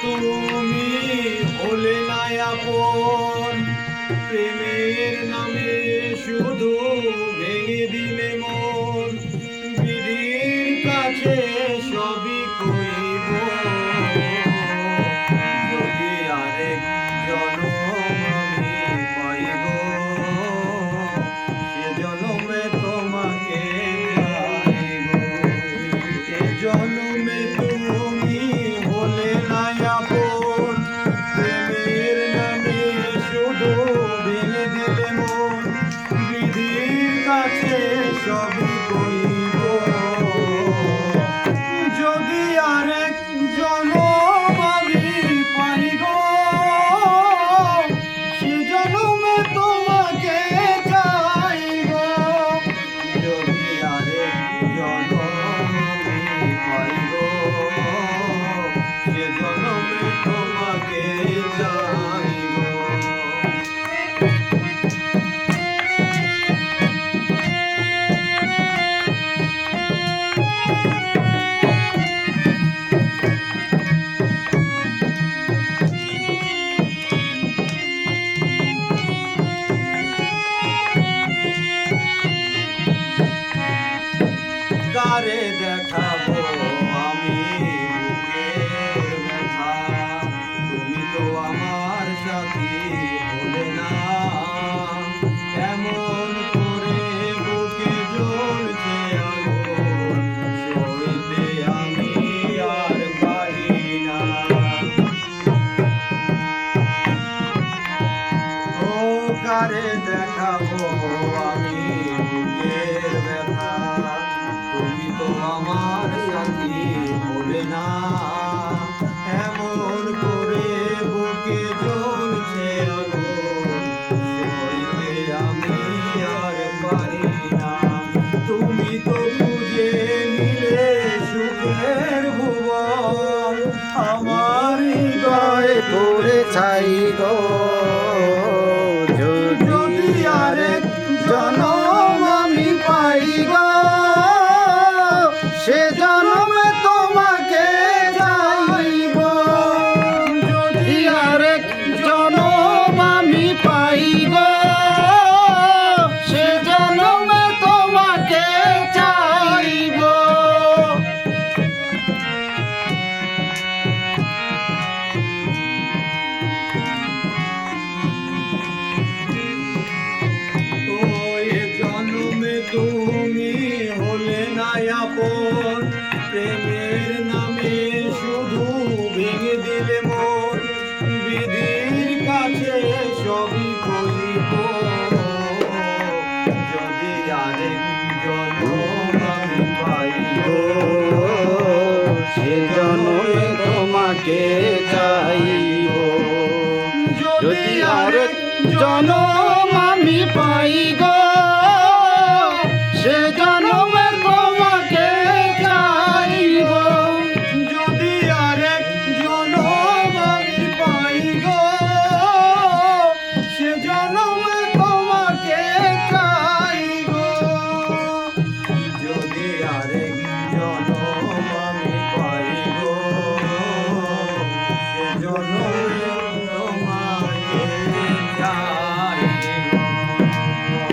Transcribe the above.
তুমি হলে না আপন, প্রেমের নামে শুধু ভেঙে দিলে মন। বিধির কাছে সবই কইব, যদি আরেক জনম আমি পাইব, সে জনমে তোমাকে চাইব। এ জনমে তুমি হলে না আপন, প্রেমের নামে শুধু ভেঙে দিলে মন। বিধির কাছে সবই কইব, যদি আরেক জনম আমি পাই গো, সে জনমে তোমাকে চাইব। যদি আরেক জনম আমি পাই গো, সে জনমে তোমাকে চাইব। কারে দেখাবো আমি বুকের ব্যথা, তুমি তো আমার সাথী হলে না। এমন করে বুকে জ্বলছে আগুন, সইতে আমি আর পারি না। ও কারে দেখাবো আমি বুকের ব্যথা, তুমি তো আমার সাথী হলে না। এমন করে বুকে জ্বলছে আগুন, সইতে আমি আর পারি না। তুমি তো খুঁজে নিলে সুখের ভুবন, আমার হৃদয়ে পড়ে ছাই গো, যদি আরেক জনম আমি পাই গো, সে জনমে তোমাকে চাইব। যদি আরেক জনম আমি পাই গো, সে জনমে তোমাকে চাইব। এ জন্মে তুমি হলে না আপন, প্রেমের নামে শুধু ভেঙে দিলে মন। বিধির কাছে সবই কইব, যদি আরেক জনম আমি পাইব, সে জনমে তোমাকে চাইব। যদি আরেক জনম আমি পাই গো,